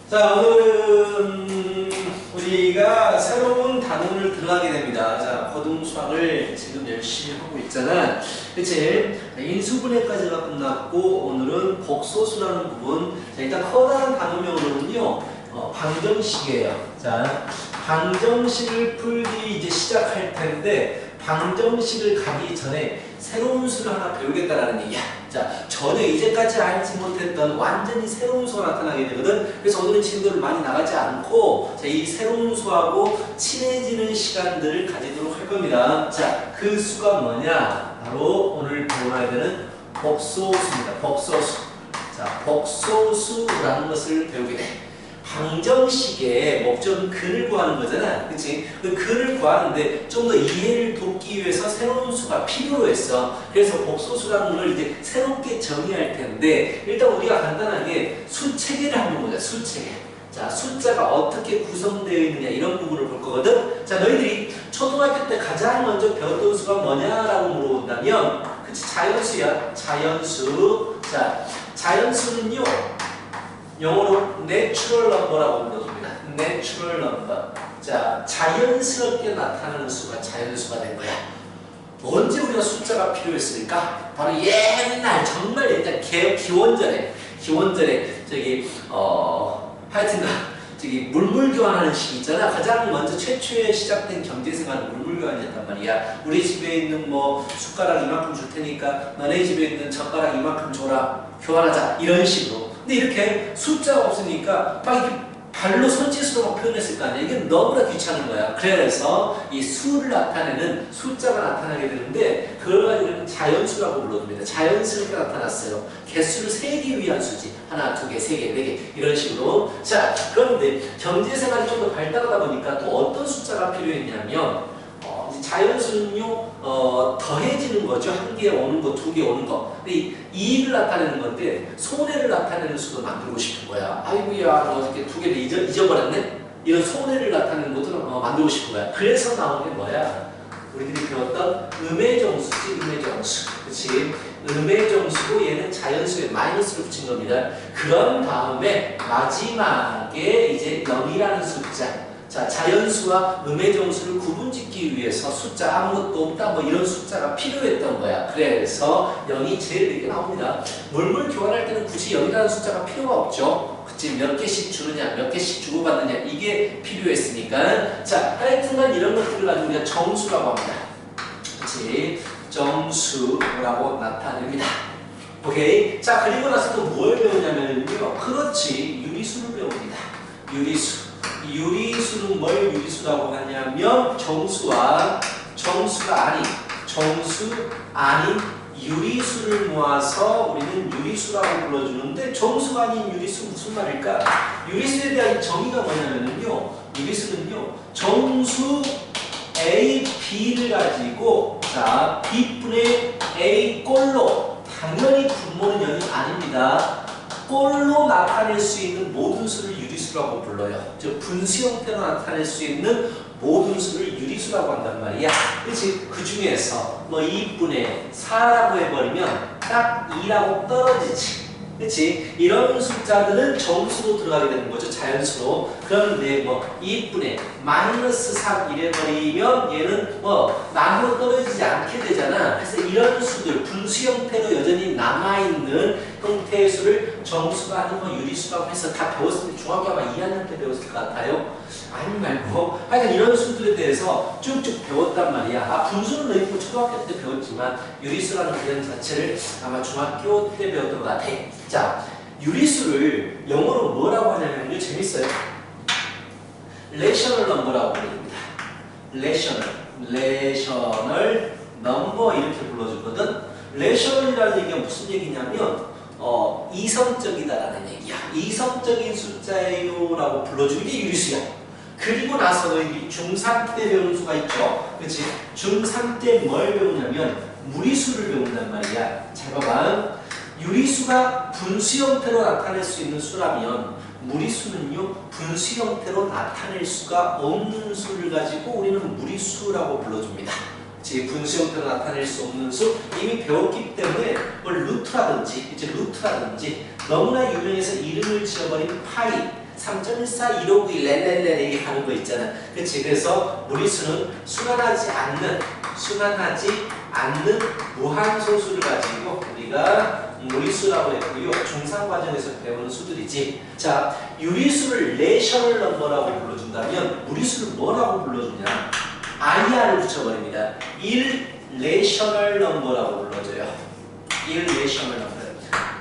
자, 오늘은 우리가 새로운 단원을 들어가게 됩니다. 자, 고등수학을 지금 열심히 하고 있잖아. 그치? 인수분해까지가 끝났고, 오늘은 복소수라는 부분. 자, 일단 커다란 단원명으로는요, 방정식이에요. 자, 방정식을 풀기 이제 시작할 텐데, 방정식을 가기 전에 새로운 수를 하나 배우겠다라는 얘기야. 자, 전혀 이제까지 알지 못했던 완전히 새로운 수가 나타나게 되거든. 그래서 오늘은 친구들 많이 나가지 않고, 자, 이 새로운 수하고 친해지는 시간들을 가지도록 할 겁니다. 자, 그 수가 뭐냐? 바로 오늘 배워야 되는 복소수입니다. 복소수. 자, 복소수라는 것을 배우게 돼. 방정식의 목적은 근을 구하는 거잖아. 그치? 그 근을 구하는데 좀 더 이해를 돕기 위해서 새로운 수가 필요로 했어. 그래서 복소수라는 걸 이제 새롭게 정의할 텐데, 일단 우리가 간단하게 수체계를 한번 보자. 수체계. 자, 숫자가 어떻게 구성되어 있느냐, 이런 부분을 볼 거거든. 자, 너희들이 초등학교 때 가장 먼저 배웠던 수가 뭐냐라고 물어본다면, 그치? 자연수야. 자연수. 자, 자연수는요, 영어로 natural number라고 불러줍니다. natural number. 자, 자연스럽게 나타나는 수가 자연수가 된 거야. 언제 우리가 숫자가 필요했을까? 바로 옛날, 정말 일단 기원전에 하여튼가 저기 물물 교환하는 시기 있잖아. 가장 먼저 최초에 시작된 경제생활은 물물 교환이었단 말이야. 우리 집에 있는 뭐 숟가락 이만큼 줄 테니까 너네 집에 있는 젓가락 이만큼 줘라, 교환하자, 이런 식으로. 근데 이렇게 숫자가 없으니까 막 이렇게 발로 손짓으로 막 표현했을 거 아니야. 이게 너무나 귀찮은 거야. 그래서 이 수를 나타내는 숫자가 나타나게 되는데, 그걸 가지고는 자연수라고 불러줍니다. 자연스럽게 나타났어요. 개수를 세기 위한 수지. 하나, 두 개, 세 개, 네 개, 이런 식으로. 자, 그런데 경제생활이 좀 더 발달하다 보니까 또 어떤 숫자가 필요했냐면, 자연수는요, 더해지는 거죠. 한 개 오는 거, 두 개 오는 거. 근데 이익을 나타내는 건데, 손해를 나타내는 수도 만들고 싶은 거야. 아이고야, 너 어떻게 두 개를 잊어버렸네? 이런 손해를 나타내는 것도 만들고 싶은 거야. 그래서 나온 게 뭐야? 우리들이 배웠던 음의정수지, 음의정수. 그치? 음의정수고 얘는 자연수에 마이너스를 붙인 겁니다. 그런 다음에 마지막에 이제 0이라는 숫자. 자, 자연수와 음의정수를 구분짓기 위해서 숫자 아무것도 없다, 뭐 이런 숫자가 필요했던 거야. 그래서 0이 제일 늦게 나옵니다. 물물 교환할 때는 굳이 0이라는 숫자가 필요가 없죠. 그치? 몇 개씩 주느냐, 몇 개씩 주고받느냐, 이게 필요했으니까. 자, 하여튼간 이런 것들을 가지고 우리가 정수라고 합니다. 그치? 정수라고 나타냅니다. 오케이? 자, 그리고 나서 또 뭘 배우냐면요. 그렇지, 유리수를 배웁니다. 유리수. 유리수는 뭘 유리수라고 하냐면, 정수가 아닌 유리수를 모아서 우리는 유리수라고 불러주는데, 정수가 아닌 유리수 무슨 말일까? 유리수에 대한 정의가 뭐냐면요, 유리수는요, 정수 A, B를 가지고, 자, B분의 A 꼴로, 당연히 분모는 0이 아닙니다. 꼴로 나타낼 수 있는 모든 수를 유리수라고 불러요. 즉, 분수 형태로 나타낼 수 있는 모든 수를 유리수라고 한단 말이야. 그렇지? 그 중에서 뭐 2분의 4라고 해버리면 딱 2라고 떨어지지. 그렇지? 이런 숫자들은 정수로 들어가게 되는 거죠. 자연수로. 그런데 뭐 2분의 마이너스 3 이래버리면 얘는 뭐 나무로 떨어지지 않게 되잖아. 그래서 이런 수들, 분수 형태로 여전히 남아있는 형태의 수를 정수가 아니고 유리수라고 해서 다 배웠을 때, 중학교 아마 2학년 때 배웠을 것 같아요. 아니 말고 하여간 이런 수들에 대해서 쭉쭉 배웠단 말이야. 아, 분수는 너희 초등학교 때 배웠지만 유리수라는 개념 자체를 아마 중학교 때 배웠던 것 같아. 자, 유리수를 영어로 뭐라고 하냐면요, 재밌어요. 레셔널 넘버라고 부릅니다. 레셔널 넘버 이렇게 불러주거든. 레셔널이라는 얘기가 무슨 얘기냐면, 이성적이다라는 얘기야. 이성적인 숫자예요라고 불러주는 게 유리수야. 그리고 나서 너희 중3 때 배우는 수가 있죠. 그렇지? 중3 때 뭘 배우냐면 무리수를 배운단 말이야. 잘 봐봐. 유리수가 분수 형태로 나타낼 수 있는 수라면, 무리수는요, 분수 형태로 나타낼 수가 없는 수를 가지고 우리는 무리수라고 불러줍니다. 제 분수 형태로 나타낼 수 없는 수, 이미 배웠기 때문에 뭐 루트라든지 너무나 유명해서 이름을 지어버린 파이, 3.14, 1591, 렐렐렐 얘기하는 거 있잖아. 그치? 그래서 무리수는 순환하지 않는 무한소수를 가지고 우리가 무리수라고 했고요. 중상과정에서 배우는 수들이지. 자, 유리수를 레이셔널 넘버라고 불러준다면 무리수를 뭐라고 불러주냐? IR을 붙여버립니다. irrational 넘버라고 불러줘요. irrational 넘버.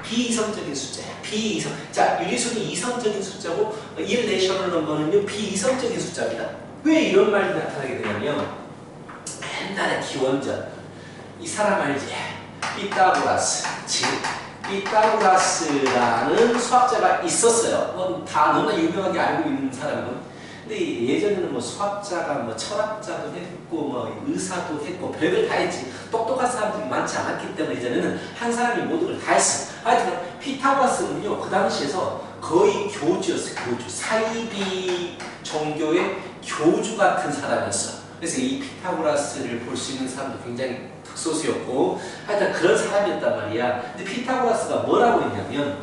비이성적인 숫자야. 비이성. 자, 유리수는 이성적인 숫자고 irrational 넘버는요 비이성적인 숫자입니다. 왜 이런 말이 나타나게 되냐면 옛날에 기원전 이 사람 알지? 피타고라스. 즉 피타고라스라는 수학자가 있었어요. 다 너무나 유명하게 알고 있는 사람은. 근데 예전에는 뭐 수학자가 뭐 철학자도 했고 뭐 의사도 했고 별걸 다 했지. 똑똑한 사람들이 많지 않았기 때문에 예전에는 한 사람이 모든 걸 다 했어. 하여튼 피타고라스는요 그 당시에서 거의 교주였어요. 교주. 사이비 종교의 교주 같은 사람이었어. 그래서 이 피타고라스를 볼 수 있는 사람도 굉장히 특소수였고 하여튼 그런 사람이었단 말이야. 근데 피타고라스가 뭐라고 했냐면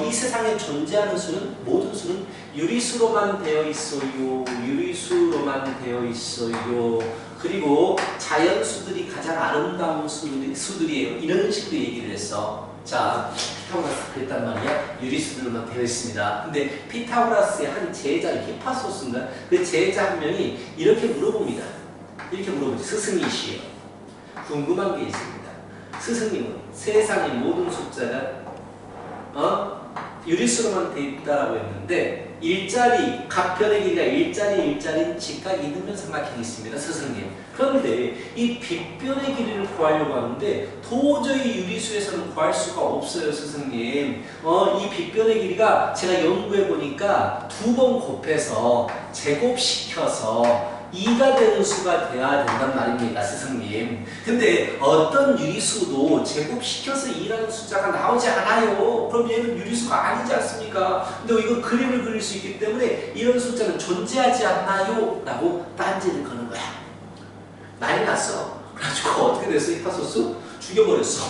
이 세상에 존재하는 수는 모든 수는 유리수로만 되어 있어요. 유리수로만 되어 있어요. 그리고 자연수들이 가장 아름다운 수들이에요. 이런 식으로 얘기를 했어. 자, 피타고라스가 그랬단 말이야. 유리수들로만 되어 있습니다. 근데 피타고라스의 한 제자, 히파소스인가? 그 제자 한 명이 이렇게 물어봅니다. 이렇게 물어보지. 스승이시여. 궁금한 게 있습니다. 스승님은 세상의 모든 숫자가 유리수로만 되어 있다라고 했는데 일자리, 각편의 길이가 일자리인 직각이 있으면 삼각형이 있습니다. 스승님. 그런데 이 빗변의 길이를 구하려고 하는데 도저히 유리수에서는 구할 수가 없어요. 스승님. 이 빗변의 길이가 제가 연구해 보니까 2번 곱해서 제곱시켜서 2가 되는 수가 돼야 된단 말입니다. 스승님. 근데 어떤 유리수도 제곱시켜서 2라는 숫자가 나오지 않아요. 그럼 얘는 유리수가 아니지 않습니까? 근데 이거 그림을 그릴 수 있기 때문에 이런 숫자는 존재하지 않나요? 라고 딴지를 거는 거야. 난리 났어. 그래가지고 어떻게 됐어? 히파소스? 죽여버렸어.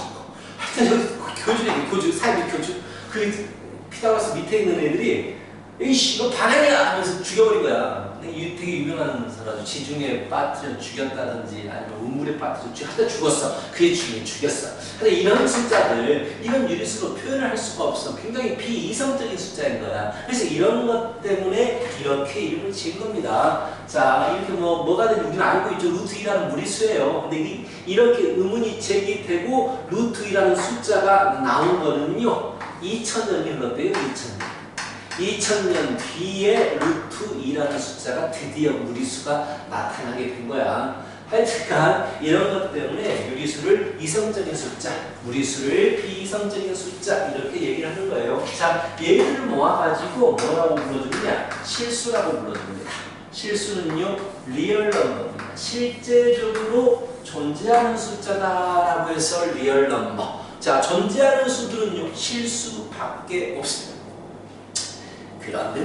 하여튼 여기 교주, 사이비 교주. 그 피타고라스 밑에 있는 애들이 이씨 이거 반항이야 하면서 죽여버린 거야. 되게 유명한 사람이죠. 지중해 빠뜨려 죽였다든지 아니면 우물에 빠뜨려 하여튼 죽었어. 그의 주인이 죽였어. 근데 이런 숫자들 이런 유리수로 표현을 할 수가 없어. 굉장히 비이성적인 숫자인 거야. 그래서 이런 것 때문에 이렇게 이름을 지은 겁니다. 자, 이렇게 뭐가 되는지 우리는 알고 있죠. 루트 2라는 무리수예요. 근데 이렇게 의문이 제기되고 루트 2라는 숫자가 나온 거는요. 2000년이 흘렀대요. 2000년 뒤에 루트 2라는 숫자가 드디어 무리수가 나타나게 된 거야. 하여튼간 이런 것 때문에 유리수를 이성적인 숫자, 무리수를 비이성적인 숫자 이렇게 얘기를 하는 거예요. 자, 얘들을 모아가지고 뭐라고 불러주느냐? 실수라고 불러줍니다. 실수는요, 리얼 넘버입니다. 실제적으로 존재하는 숫자다라고 해서 리얼 넘버. 자, 존재하는 수들은요, 실수밖에 없습니다. 그런데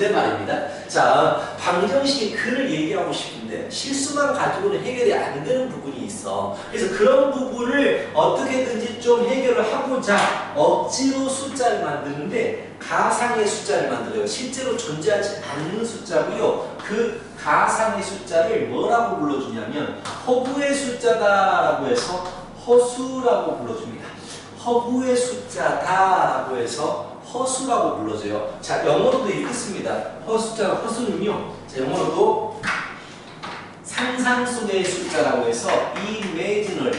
말입니다. 자, 방정식의 근을 얘기하고 싶은데 실수만 가지고는 해결이 안 되는 부분이 있어. 그래서 그런 부분을 어떻게든지 좀 해결을 하고자 억지로 숫자를 만드는데 가상의 숫자를 만들어요. 실제로 존재하지 않는 숫자고요. 그 가상의 숫자를 뭐라고 불러주냐면 허구의 숫자다라고 해서 허수라고 불러줍니다. 허구의 숫자다라고 해서 허수라고 불러줘요. 자, 영어로도 이렇게 씁니다. 허수는요. 자, 영어로도 상상 속의 숫자라고 해서 imaginary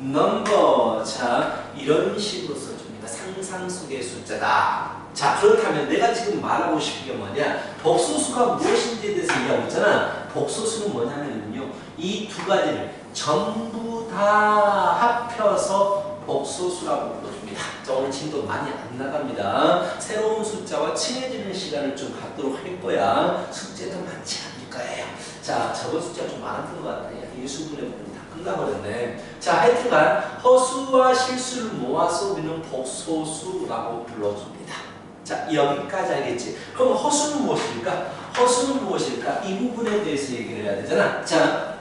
number. 자, 이런 식으로 써줍니다. 상상 속의 숫자다. 자, 그렇다면 내가 지금 말하고 싶은 게 뭐냐? 복소수가 무엇인지에 대해서 얘기하고 있잖아. 복소수는 뭐냐면요. 이 두 가지를 전부 다 합혀서 복소수라고 불러줍니다. 자, 오늘 진도 많이 안 나갑니다. 새로운 숫자와 친해지는 시간을 좀 갖도록 할 거야. 숙제도 많지 않을 거예요. 자, 저번 숫자 좀 많았던 것 같아요. 일수분의 부분이 다 끝나버렸네. 자, 하여튼간 허수와 실수를 모아서 우리는 복소수라고 불러줍니다. 자, 여기까지 알겠지? 그럼 허수는 무엇일까? 이 부분에 대해서 얘기를 해야 되잖아. 자,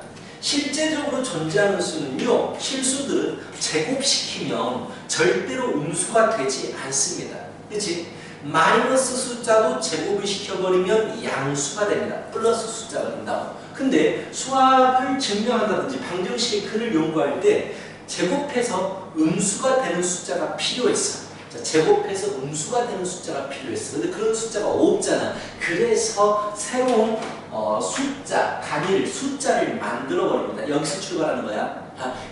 실제적으로 존재하는 수는요, 실수들은 제곱시키면 절대로 음수가 되지 않습니다. 그치? 마이너스 숫자도 제곱을 시켜버리면 양수가 됩니다. 플러스 숫자가 된다고. 근데 수학을 증명한다든지 방정식의 근을 연구할 때 제곱해서 음수가 되는 숫자가 필요했어. 자, 제곱해서 음수가 되는 숫자가 필요했어. 근데 그런 숫자가 없잖아. 그래서 새로운 숫자, 단위를, 숫자를 만들어 버립니다. 여기서 출발하는 거야.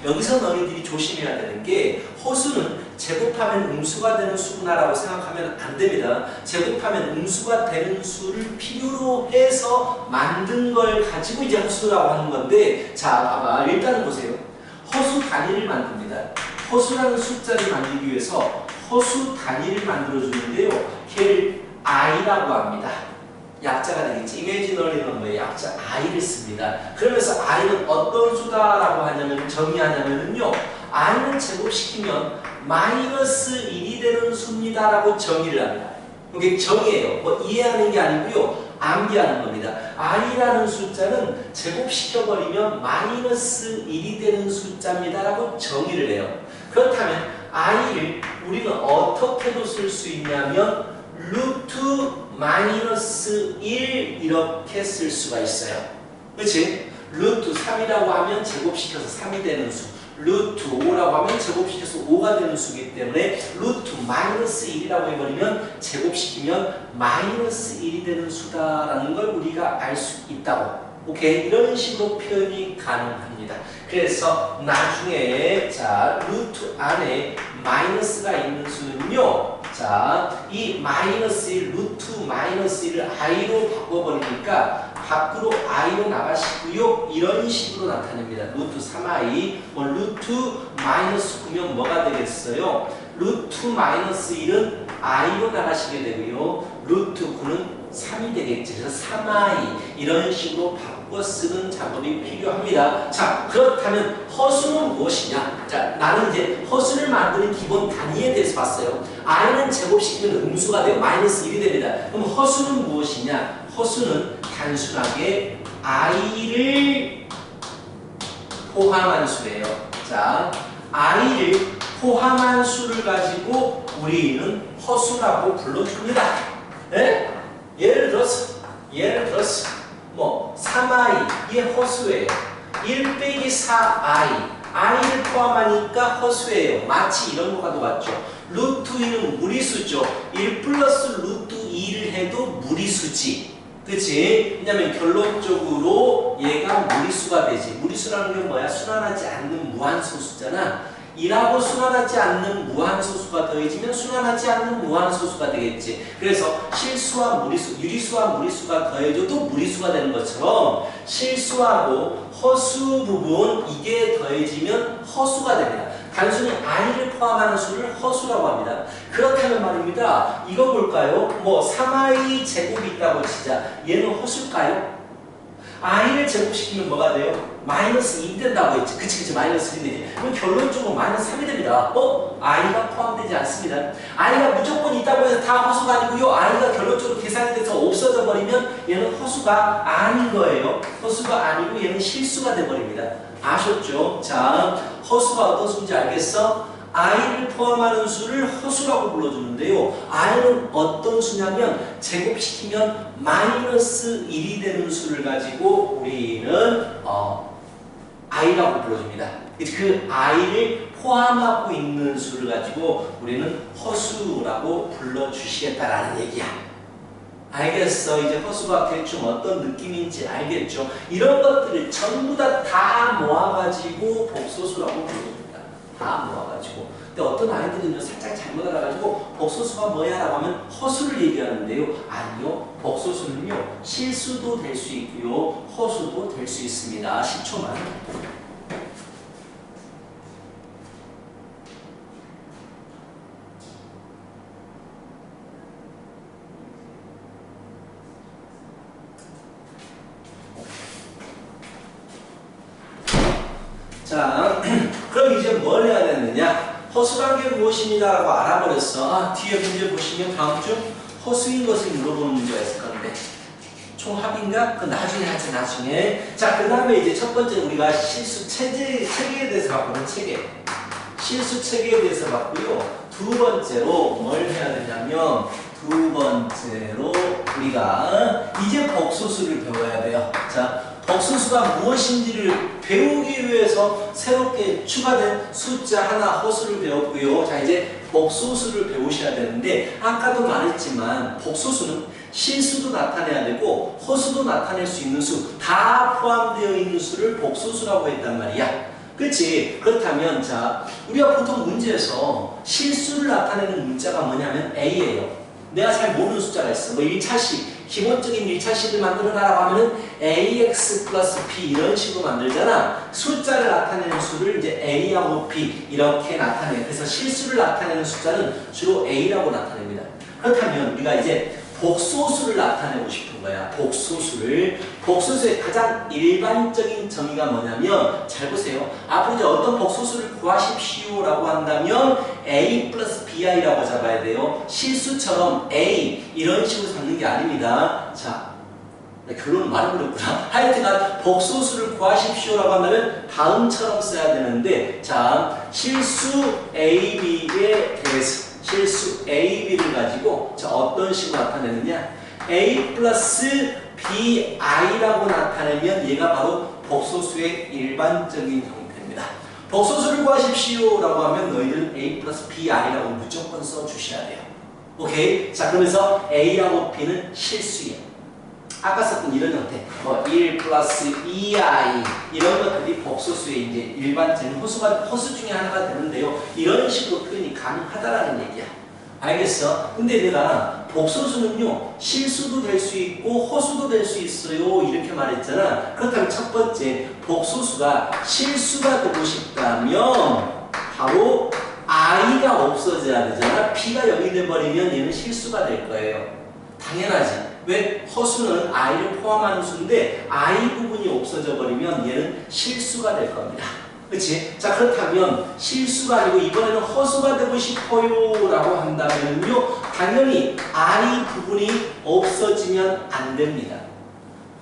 여기서 너희들이 조심해야 되는 게 허수는 제곱하면 음수가 되는 수구나라고 생각하면 안 됩니다. 제곱하면 음수가 되는 수를 필요로 해서 만든 걸 가지고 이제 허수라고 하는 건데, 자, 봐봐. 일단은 보세요. 허수 단위를 만듭니다. 허수라는 숫자를 만들기 위해서 허수 단위를 만들어주는데요. 걔를 i라고 합니다. 약자가 되겠지. 이미지너리 넘버의 약자 i를 씁니다. 그러면서 i는 어떤 수다라고 하냐면 정의하냐면요. i는 제곱시키면 마이너스 1이 되는 수입니다. 라고 정의를 합니다. 이게 정의예요. 뭐 이해하는 게 아니고요. 암기하는 겁니다. i라는 숫자는 제곱시켜버리면 마이너스 1이 되는 숫자입니다. 라고 정의를 해요. 그렇다면 i를 우리는 어떻게도 쓸 수 있냐면 루트 마이너스 1 이렇게 쓸 수가 있어요. 그렇지? 루트 3이라고 하면 제곱시켜서 3이 되는 수, 루트 5라고 하면 제곱시켜서 5가 되는 수이기 때문에 루트 마이너스 1이라고 해버리면 제곱시키면 마이너스 1이 되는 수다라는 걸 우리가 알 수 있다고. 오케이? 이런 식으로 표현이 가능합니다. 그래서 나중에 자 루트 안에 마이너스가 있는 수는요. 자, 이 마이너스 1, 루트 마이너스 1을 i로 바꿔버리니까 밖으로 i로 나가시고요. 이런 식으로 나타냅니다. 루트 3i, 루트 마이너스 9면 뭐가 되겠어요? 루트 마이너스 1은 i로 나가시게 되고요. 루트 9는 3이 되겠죠. 그래서 3i 이런 식으로 바꿔 쓰는 작업이 필요합니다. 자, 그렇다면 허수는 무엇이냐? 자, 나는 이제 허수를 만드는 기본 단위에 대해서 봤어요. i는 제곱시키면 음수가 되고 마이너스 1이 됩니다. 그럼 허수는 무엇이냐? 허수는 단순하게 i를 포함한 수예요. 자, i를 포함한 수를 가지고 우리는 허수라고 불러줍니다. 네? 예를 들어서 뭐 3i 이게 허수예요. 1 빼기 4i i를 포함하니까 허수예요. 마치 이런 거가 똑같죠. 루트 2는 무리수죠. 1 플러스 루트 2를 해도 무리수지. 그치? 왜냐면 결론적으로 얘가 무리수가 되지. 무리수라는 게 뭐야? 순환하지 않는 무한소수잖아. 2라고 순환하지 않는 무한소수가 더해지면 순환하지 않는 무한소수가 되겠지. 그래서 실수와 무리수, 유리수와 무리수가 더해져도 무리수가 되는 것처럼 실수하고 허수 부분 이게 더해지면 허수가 됩니다. 단순히 i를 포함하는 수를 허수라고 합니다. 그렇다면 말입니다. 이거 볼까요? 뭐 3i 제곱이 있다고 치자. 얘는 허수일까요? i를 제곱시키면 뭐가 돼요? 마이너스 2 된다고 했지. 그치 마이너스 1이 되지. 그럼 결론적으로 마이너스 3이 됩니다. i가 포함되지 않습니다. i가 무조건 있다고 해서 다 허수가 아니고요. i가 결론적으로 계산이 돼서 없어져 버리면 얘는 허수가 아닌 거예요. 허수가 아니고 얘는 실수가 돼버립니다. 아셨죠? 자, 허수가 어떤 수인지 알겠어? i를 포함하는 수를 허수라고 불러주는데요. i는 어떤 수냐면 제곱시키면 마이너스 1이 되는 수를 가지고 우리는 i라고 불러줍니다. 그 i를 포함하고 있는 수를 가지고 우리는 허수라고 불러주시겠다라는 얘기야. 알겠어. 이제 허수가 대충 어떤 느낌인지 알겠죠? 이런 것들을 전부 다 모아가지고 복소수라고 부릅니다. 다 모아가지고. 근데 어떤 아이들은요, 살짝 잘못 알아가지고 복소수가 뭐야? 라고 하면 허수를 얘기하는데요. 아니요. 복소수는요, 실수도 될 수 있고요, 허수도 될 수 있습니다. 10초만. 자, 그럼 이제 뭘 해야 되느냐? 허수란 게 무엇입니다. 라고 알아버렸어. 뒤에 문제 보시면 다음 주 허수인 것을 물어보는 문제가 있을 건데 총합인가? 그 나중에 하자, 나중에. 자, 그 다음에 이제 첫 번째 우리가 실수 체계에 대해서 봤거든, 체계. 실수 체계에 대해서 봤고요. 두 번째로 뭘 해야 되냐면, 두 번째로 우리가 이제 복소수를 배워야 돼요. 자, 복소수가 무엇인지를 배우기 위해서 새롭게 추가된 숫자 하나 허수를 배웠고요. 자, 이제 복소수를 배우셔야 되는데, 아까도 말했지만 복소수는 실수도 나타내야 되고 허수도 나타낼 수 있는 수, 다 포함되어 있는 수를 복소수라고 했단 말이야. 그렇지? 그렇다면 자, 우리가 보통 문제에서 실수를 나타내는 문자가 뭐냐면 A예요. 내가 잘 모르는 숫자가 있어. 뭐 1차식, 기본적인 1차식을 만들어라라고 하면은 AX 플러스 B 이런 식으로 만들잖아. 숫자를 나타내는 수를 이제 A하고 B 이렇게 나타내. 그래서 실수를 나타내는 숫자는 주로 A라고 나타냅니다. 그렇다면 우리가 이제 복소수를 나타내고 싶은 거야. 복소수를. 복소수의 가장 일반적인 정의가 뭐냐면, 잘 보세요. 앞으로 이제 어떤 복소수를 구하십시오 라고 한다면 A 플러스 BI라고 잡아야 돼요. 실수처럼 A 이런 식으로 잡는 게 아닙니다. 자, 결론은 말해버렸구나. 하여튼간 복소수를 구하십시오 라고 한다면 다음처럼 써야 되는데, 자, 실수 AB에 대해서 실수 AB를 가지고 자, 어떤 식으로 나타내느냐, A 플러스 BI라고 나타내면 얘가 바로 복소수의 일반적인 형태입니다. 복소수를 구하십시오 라고 하면 너희들은 A 플러스 BI라고 무조건 써주셔야 돼요. 오케이? 자, 그러면서 A하고 B는 실수예요. 아까 썼던 이런 형태, 뭐 1 플러스 2i 이런 것들이 복소수의 이제 일반적인 허수 중에 하나가 되는데요. 이런 식으로 표현이 가능하다라는 얘기야. 알겠어? 근데 내가 복소수는요, 실수도 될 수 있고 허수도 될 수 있어요 이렇게 말했잖아. 그렇다면 첫 번째, 복소수가 실수가 되고 싶다면 바로 i가 없어져야 되잖아. b가 0이 돼버리면 얘는 실수가 될 거예요. 당연하지. 왜? 허수는 i를 포함하는 수인데 i 부분이 없어져 버리면 얘는 실수가 될 겁니다. 그렇지? 자, 그렇다면 실수가 아니고 이번에는 허수가 되고 싶어요 라고 한다면요, 당연히 i 부분이 없어지면 안 됩니다.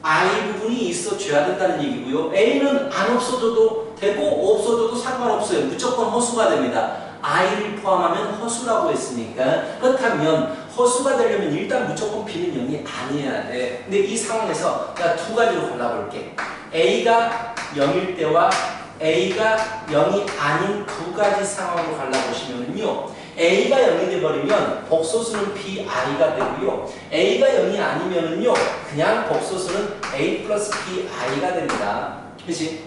i 부분이 있어줘야 된다는 얘기고요. a는 안 없어져도 되고 없어져도 상관없어요. 무조건 허수가 됩니다. i를 포함하면 허수라고 했으니까. 그렇다면 허수가 되려면 일단 무조건 b는 0이 아니어야 돼. 근데 이 상황에서 내가 두 가지로 골라볼게. a가 0일 때와 a가 0이 아닌 두 가지 상황으로 갈라보시면요, a가 0이 돼버리면 복소수는 bi가 되고요, a가 0이 아니면은요 그냥 복소수는 a 플러스 bi가 됩니다. 그렇지?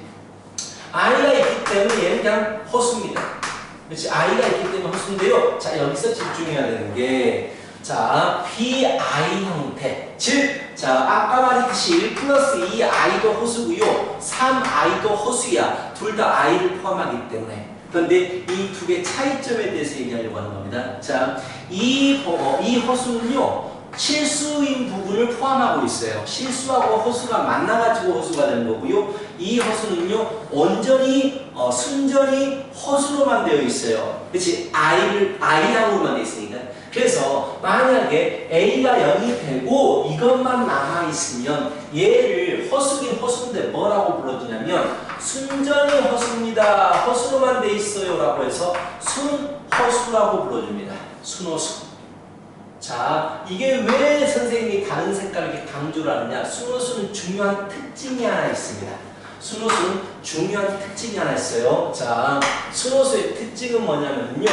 i가 있기 때문에 얘는 그냥 허수입니다. 그렇지? i가 있기 때문에 허수인데요. 자, 여기서 집중해야 되는 게, 자, bi 형태. 즉, 자, 아까 말했듯이 1 플러스 2i도 허수고요, 3i도 허수야. 둘 다 i를 포함하기 때문에. 그런데 이 두 개 차이점에 대해서 얘기하려고 하는 겁니다. 자, 이 허수는요, 실수인 부분을 포함하고 있어요. 실수하고 허수가 만나가지고 허수가 되는 거고요. 이 허수는요, 온전히 순전히 허수로만 되어 있어요. 그렇지? i랑으로만 되어 있으니까. 그래서 만약에 a가 0이 되고 이것만 남아있으면 얘를 허수긴 허수인데 뭐라고 불러주냐면 순전히 허수입니다. 허수로만 되어 있어요 라고 해서 순허수라고 불러줍니다. 순허수. 자, 이게 왜 선생님이 다른 색깔을 이렇게 강조를 하느냐? 순허수는 중요한 특징이 하나 있습니다. 순허수는 중요한 특징이 하나 있어요. 자, 순허수의 특징은 뭐냐면요,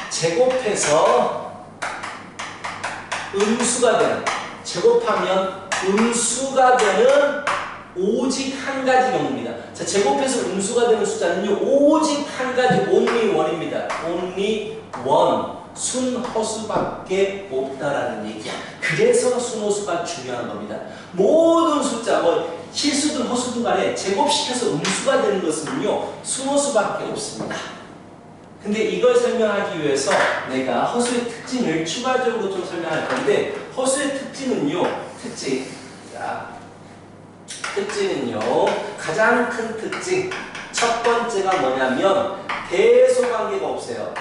제곱해서 음수가 되는, 제곱하면 음수가 되는 오직 한 가지 경우입니다. 자, 제곱해서 음수가 되는 숫자는요, 오직 한 가지, only one입니다. only one. 순허수밖에 없다라는 얘기야. 그래서 순허수가 중요한 겁니다. 모든 숫자, 뭐 실수든 허수든 간에 제곱시켜서 음수가 되는 것은요, 순허수밖에 없습니다. 근데 이걸 설명하기 위해서 내가 허수의 특징을 추가적으로 좀 설명할 건데, 허수의 특징은요, 특징은요, 가장 큰 특징, 첫 번째가 뭐냐면 대소관계가 없어요.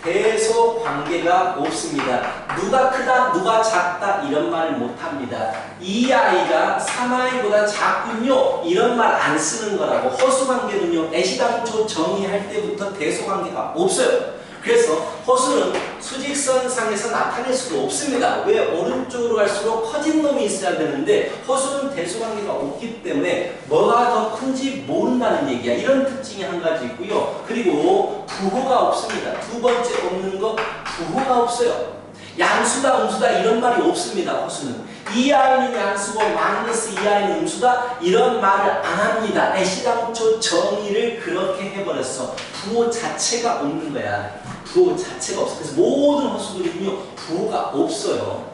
대소 관계가 없습니다. 누가 크다, 누가 작다 이런 말을 못합니다. 이 아이가 3아이보다 작군요 이런 말 안 쓰는 거라고. 허수관계는요 애시당초 정의할 때부터 대소관계가 없어요. 그래서 허수는 수직선상에서 나타낼 수도 없습니다. 왜? 오른쪽으로 갈수록 커진 놈이 있어야 되는데 허수는 대소관계가 없기 때문에 뭐가 더 큰지 모른다는 얘기야. 이런 특징이 한 가지 있고요. 그리고 부호가 없습니다. 두 번째 없는 거 부호가 없어요. 양수다 음수다 이런 말이 없습니다. 허수는 이 아이는 양수고 마이너스 이 아이는 음수다 이런 말을 안 합니다. 애시당초 정의를 그렇게 해버렸어. 부호 자체가 없는 거야. 부호 자체가 없어. 그래서 모든 허수들은요 부호가 없어요.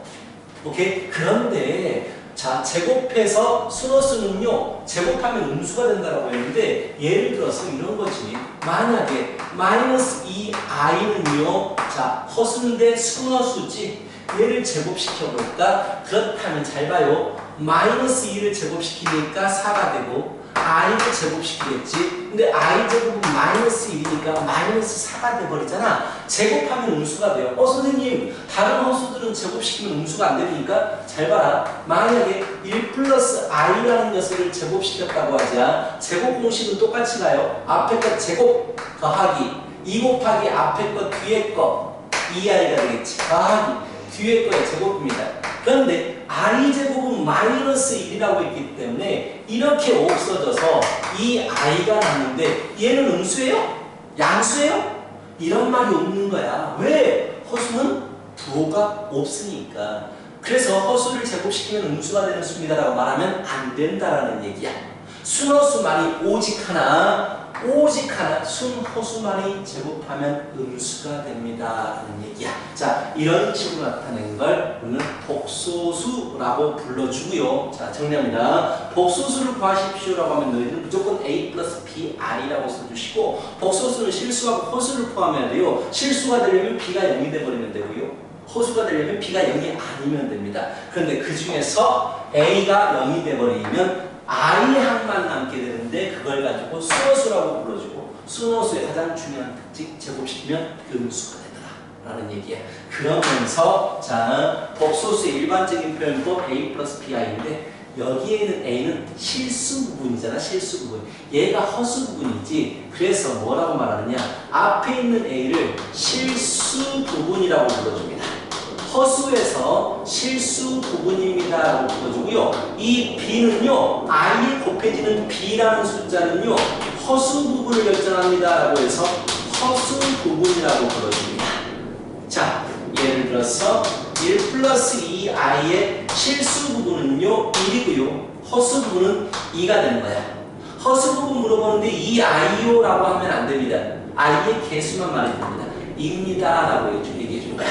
오케이? 그런데 자 제곱해서 순허수는요 제곱하면 음수가 된다라고 했는데 예를 들어서 이런 거지. 만약에 마이너스 2i는요 자 허수인데 순허수지. 얘를 제곱시켜 볼까? 그렇다면 잘 봐요. 마이너스 2를 제곱시키니까 4가 되고 i를 제곱시키겠지. 근데 i 제곱은 마이너스 1이니까 마이너스 4가 돼버리잖아. 제곱하면 음수가 돼요. 선생님 다른 허수들은 제곱시키면 음수가 안 되니까 잘 봐라. 만약에 1 플러스 i라는 녀석을 제곱시켰다고 하자. 제곱 공식은 똑같이 가요. 앞에 것 제곱 더하기 2 곱하기 앞에 것 뒤에 거 2i가 되겠지. 더하기 뒤에 거의 제곱입니다. 그런데 i제곱은 마이너스 1이라고 했기 때문에 이렇게 없어져서 이 i가 남는데 얘는 음수예요? 양수예요? 이런 말이 없는 거야. 왜? 허수는 부호가 없으니까. 그래서 허수를 제곱시키면 음수가 되는 수입니다라고 말하면 안 된다라는 얘기야. 순허수만이 오직 하나 순허수만이 제곱하면 음수가 됩니다 라는 얘기야. 자 이런 식으로 나타낸 걸 우리는 복소수라고 불러주고요. 자 정리합니다. 복소수를 구하십시오라고 하면 너희들은 무조건 a 플러스 br이라고 써주시고 복소수는 실수하고 허수를 포함해야 돼요. 실수가 되려면 b가 0이 돼버리면 되고요. 허수가 되려면 b가 0이 아니면 됩니다. 그런데 그 중에서 a가 0이 돼버리면 i의 항만 남게 되는데 그걸 가지고 순허수라고 불러주고 순허수의 가장 중요한 특징 제곱시키면 음수가 되더라 라는 얘기야. 그러면서 자 복소수의 일반적인 표현도 a 플러스 bi인데 여기에 있는 a는 실수 부분이잖아. 실수 부분. 얘가 허수 부분이지. 그래서 뭐라고 말하느냐. 앞에 있는 a를 실수 부분이라고 불러줍니다. 허수에서 실수 부분입니다 라고 불러주고요. 이 b는요 i에 곱해지는 b라는 숫자는요 허수 부분을 결정합니다 라고 해서 허수 부분이라고 불러줍니다. 자 예를 들어서 1 플러스 2i의 실수 부분은요 1이고요 허수 부분은 2가 되는 거야. 허수 부분 물어보는데 2i요 라고 하면 안 됩니다. i의 개수만 말해 줍니다. 입니다 라고 얘기해 준 거야.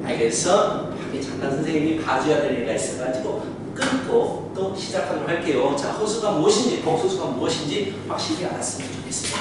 알겠어? 밖에 잠깐 선생님이 봐줘야 될 얘기가 있어가지고 끊고 또 시작하도록 할게요. 자, 허수가 무엇인지, 복소수가 무엇인지 확실히 알았으면 좋겠습니다.